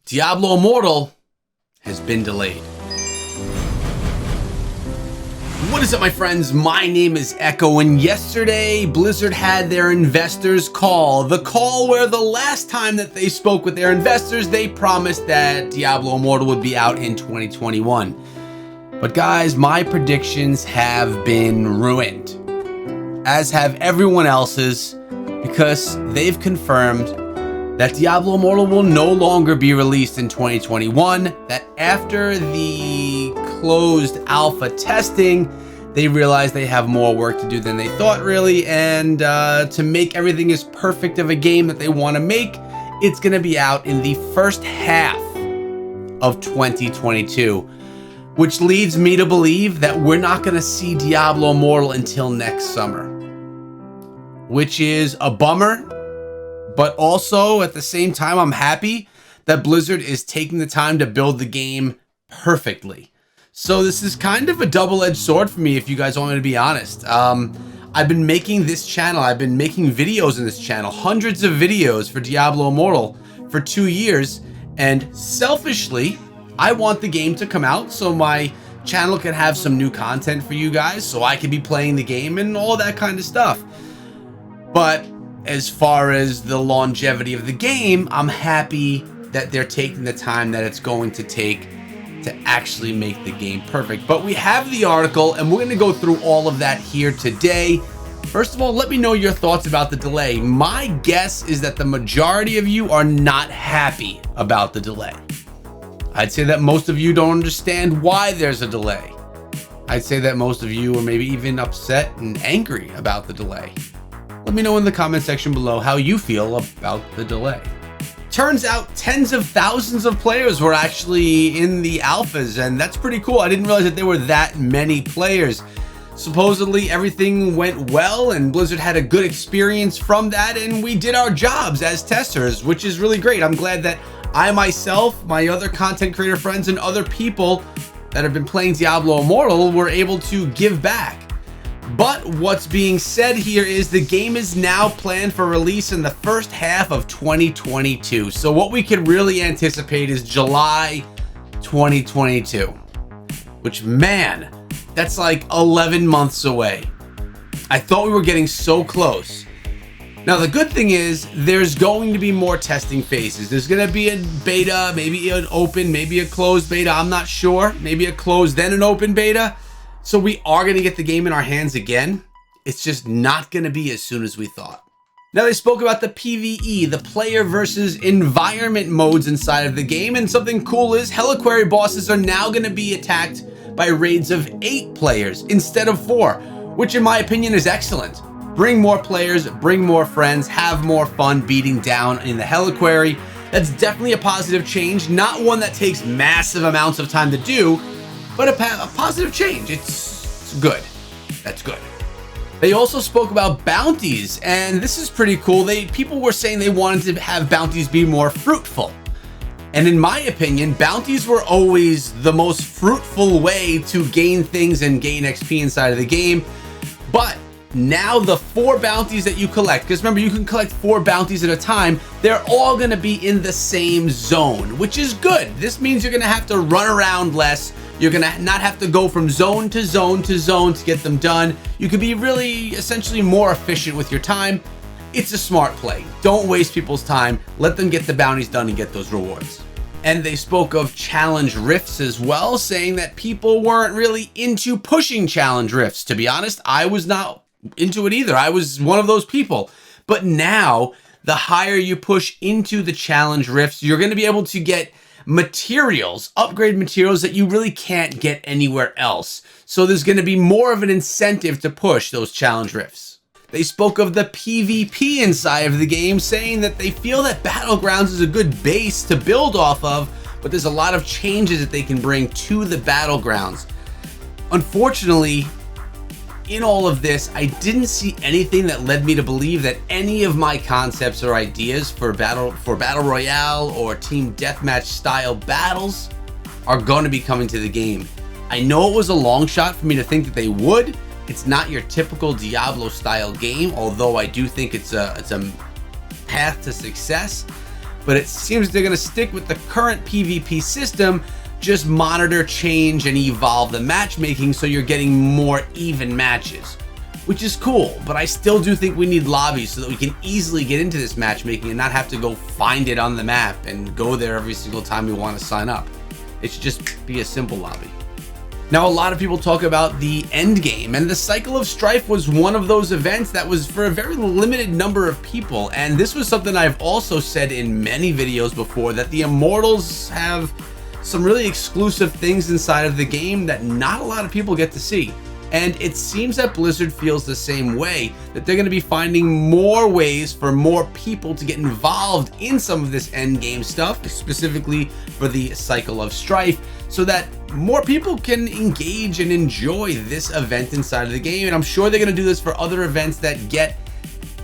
Diablo Immortal has been delayed. What is up, my friends? My name is Echo, and yesterday Blizzard had their investors call. The call where the last time that they spoke with their investors, they promised that Diablo Immortal would be out in 2021. But guys, my predictions have been ruined, as have everyone else's, because they've confirmed that Diablo Immortal will no longer be released in 2021, that after the closed alpha testing, they realized they have more work to do than they thought, really, and to make everything as perfect of a game that they want to make, it's going to be out in the first half of 2022, which leads me to believe that we're not going to see Diablo Immortal until next summer, which is a bummer. But also, at the same time, I'm happy that Blizzard is taking the time to build the game perfectly. So this is kind of a double-edged sword for me, if you guys want me to be honest. I've been making this channel, I've been making videos in this channel, hundreds of videos for Diablo Immortal for 2 years. And selfishly, I want the game to come out so my channel can have some new content for you guys, so I can be playing the game and all that kind of stuff. But as far as the longevity of the game, I'm happy that they're taking the time that it's going to take to actually make the game perfect. But we have the article, and we're going to go through all of that here today. First of all, let me know your thoughts about the delay. My guess is that the majority of you are not happy about the delay. I'd say that most of you don't understand why there's a delay. I'd say that most of you are maybe even upset and angry about the delay. Let me know in the comment section below how you feel about the delay. Turns out tens of thousands of players were actually in the alphas, and that's pretty cool. I didn't realize that there were that many players. Supposedly everything went well and Blizzard had a good experience from that, and we did our jobs as testers, which is really great. I'm glad that I myself, my other content creator friends, and other people that have been playing Diablo Immortal were able to give back. But what's being said here is the game is now planned for release in the first half of 2022. So what we can really anticipate is July 2022, which, man, that's like 11 months away. I thought we were getting so close. Now, the good thing is there's going to be more testing phases. There's going to be a beta, maybe an open, maybe a closed beta. I'm not sure. Maybe a closed, then an open beta. So we are going to get the game in our hands again. It's just not going to be as soon as we thought. Now, they spoke about the PvE, the player versus environment modes inside of the game. And something cool is Heliquary bosses are now going to be attacked by raids of 8 players instead of 4, which in my opinion is excellent. Bring more players, bring more friends, have more fun beating down in the Heliquary. That's definitely a positive change, not one that takes massive amounts of time to do, but a positive change. It's good. That's good. They also spoke about bounties, and this is pretty cool. People were saying they wanted to have bounties be more fruitful. And in my opinion, bounties were always the most fruitful way to gain things and gain XP inside of the game. But now the 4 bounties that you collect, because remember, you can collect 4 bounties at a time, they're all going to be in the same zone, which is good. This means you're going to have to run around less. You're going to not have to go from zone to zone to zone to get them done. You can be really essentially more efficient with your time. It's a smart play. Don't waste people's time. Let them get the bounties done and get those rewards. And they spoke of challenge rifts as well, saying that people weren't really into pushing challenge rifts. To be honest, I was not into it either. I was one of those people. But now, the higher you push into the challenge rifts, you're going to be able to get materials, upgrade materials that you really can't get anywhere else. So there's going to be more of an incentive to push those challenge rifts. They spoke of the PvP inside of the game, saying that they feel that Battlegrounds is a good base to build off of, but there's a lot of changes that they can bring to the Battlegrounds. Unfortunately, in all of this, I didn't see anything that led me to believe that any of my concepts or ideas for battle royale or team deathmatch style battles are going to be coming to the game. I know it was a long shot for me to think that they would. It's not your typical Diablo style game, although I do think it's a path to success. but it seems they're going to stick with the current PvP system, just monitor, change, and evolve the matchmaking so you're getting more even matches, which is cool. But I still do think we need lobbies so that we can easily get into this matchmaking and not have to go find it on the map and go there every single time we want to sign up. It should just be a simple lobby. Now, a lot of people talk about the end game, and the Cycle of Strife was one of those events that was for a very limited number of people. And this was something I've also said in many videos before, that the Immortals have some really exclusive things inside of the game that not a lot of people get to see. And it seems that Blizzard feels the same way, that they're going to be finding more ways for more people to get involved in some of this end game stuff, specifically for the Cycle of Strife, so that more people can engage and enjoy this event inside of the game. And I'm sure they're going to do this for other events that get,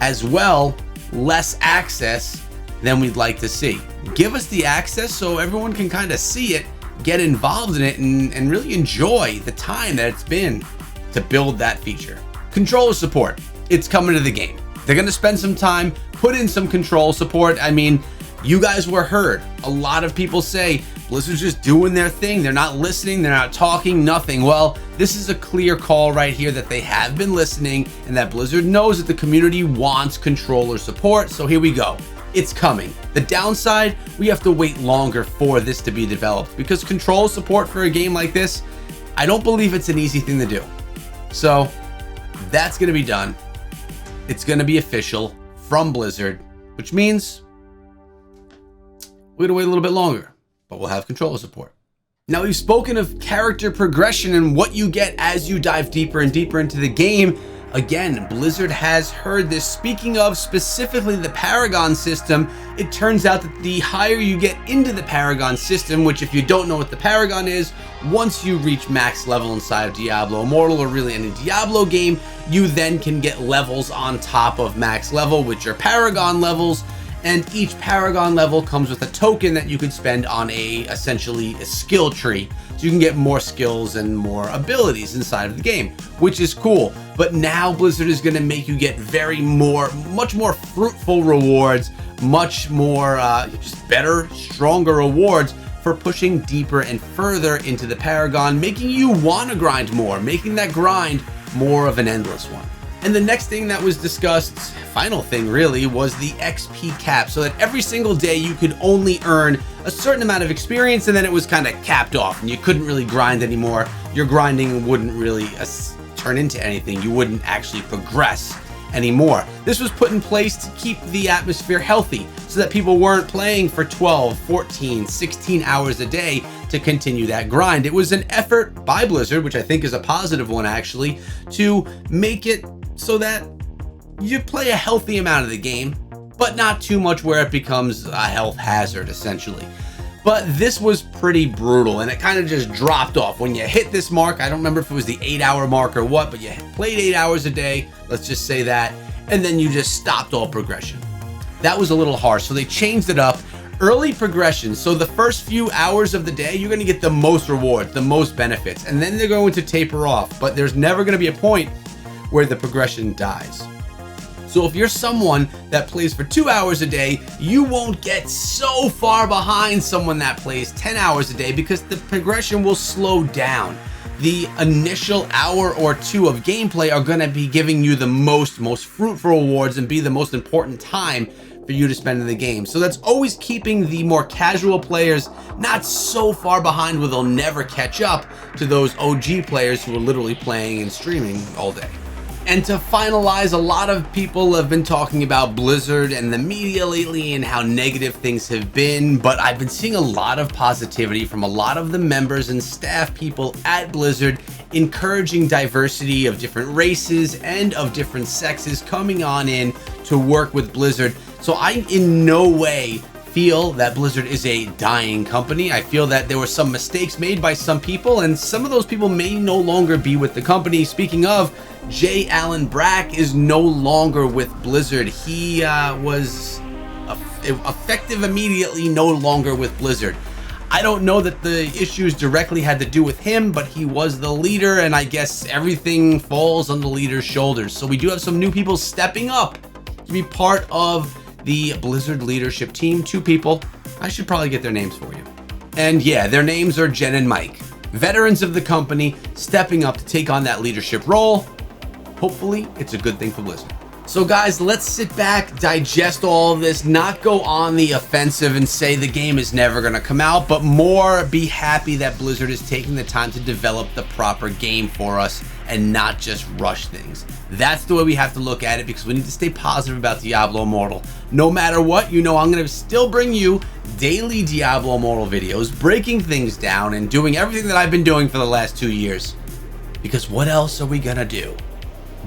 as well, less access than we'd like to see. Give us the access so everyone can kind of see it, get involved in it, and really enjoy the time that it's been to build that feature. Controller support, it's coming to the game. They're going to spend some time, put in some control support. I mean, you guys were heard. A lot of people say Blizzard's just doing their thing. They're not listening. They're not talking, nothing. Well, this is a clear call right here that they have been listening and that Blizzard knows that the community wants controller support. So here we go. It's coming. The downside, we have to wait longer for this to be developed because control support for a game like this, I don't believe it's an easy thing to do. So that's going to be done. It's going to be official from Blizzard, which means we're going to wait a little bit longer, but we'll have controller support. Now, we've spoken of character progression and what you get as you dive deeper and deeper into the game. Again, Blizzard has heard this. Speaking of specifically the Paragon System, it turns out that the higher you get into the Paragon System, which if you don't know what the Paragon is, once you reach max level inside of Diablo Immortal or really any Diablo game, you then can get levels on top of max level, which are Paragon levels. And each Paragon level comes with a token that you can spend on essentially a skill tree. So you can get more skills and more abilities inside of the game, which is cool. But now Blizzard is going to make you get much more fruitful rewards, much more just better, stronger rewards for pushing deeper and further into the Paragon, making you want to grind more, making that grind more of an endless one. And the next thing that was discussed, final thing really, was the XP cap, so that every single day you could only earn a certain amount of experience, and then it was kind of capped off and you couldn't really grind anymore. Your grinding wouldn't really turn into anything. You wouldn't actually progress anymore. This was put in place to keep the atmosphere healthy so that people weren't playing for 12, 14, 16 hours a day to continue that grind. It was an effort by Blizzard, which I think is a positive one actually, to make it so that you play a healthy amount of the game, but not too much where it becomes a health hazard essentially. But this was pretty brutal and it kind of just dropped off. When you hit this mark, I don't remember if it was the 8-hour mark or what, but you played 8 hours a day, let's just say that, and then you just stopped all progression. That was a little harsh, so they changed it up. Early progression, so the first few hours of the day, you're going to get the most rewards, the most benefits, and then they're going to taper off, but there's never going to be a point where the progression dies. So if you're someone that plays for 2 hours a day, you won't get so far behind someone that plays 10 hours a day because the progression will slow down. The initial hour or two of gameplay are going to be giving you the most fruitful rewards and be the most important time for you to spend in the game. So that's always keeping the more casual players not so far behind where they'll never catch up to those OG players who are literally playing and streaming all day. And to finalize, a lot of people have been talking about Blizzard and the media lately and how negative things have been, but I've been seeing a lot of positivity from a lot of the members and staff people at Blizzard encouraging diversity of different races and of different sexes coming on in to work with Blizzard. So I in no way feel that Blizzard is a dying company. I feel that there were some mistakes made by some people and some of those people may no longer be with the company. Speaking of, J. Allen Brack is no longer with Blizzard. He was effective immediately no longer with Blizzard. I don't know that the issues directly had to do with him, but he was the leader and I guess everything falls on the leader's shoulders. So we do have some new people stepping up to be part of the Blizzard leadership team, 2 people. I should probably get their names for you. And yeah, their names are Jen and Mike, veterans of the company stepping up to take on that leadership role. Hopefully, it's a good thing for Blizzard. So guys, let's sit back, digest all of this, not go on the offensive and say the game is never going to come out, but more be happy that Blizzard is taking the time to develop the proper game for us and not just rush things. That's the way we have to look at it, because we need to stay positive about Diablo Immortal. No matter what, you know I'm going to still bring you daily Diablo Immortal videos, breaking things down and doing everything that I've been doing for the last 2 years. Because what else are we going to do?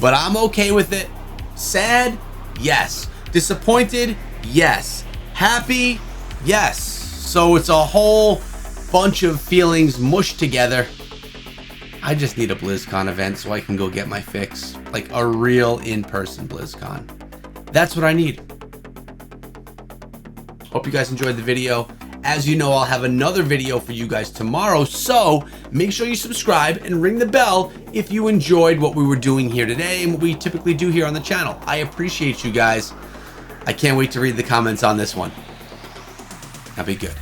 But I'm okay with it. Sad? Yes. Disappointed? Yes. Happy? Yes. So it's a whole bunch of feelings mushed together. I just need a BlizzCon event so I can go get my fix. Like a real in-person BlizzCon. That's what I need. Hope you guys enjoyed the video. As you know, I'll have another video for you guys tomorrow, so make sure you subscribe and ring the bell if you enjoyed what we were doing here today and what we typically do here on the channel. I appreciate you guys. I can't wait to read the comments on this one. Now be good.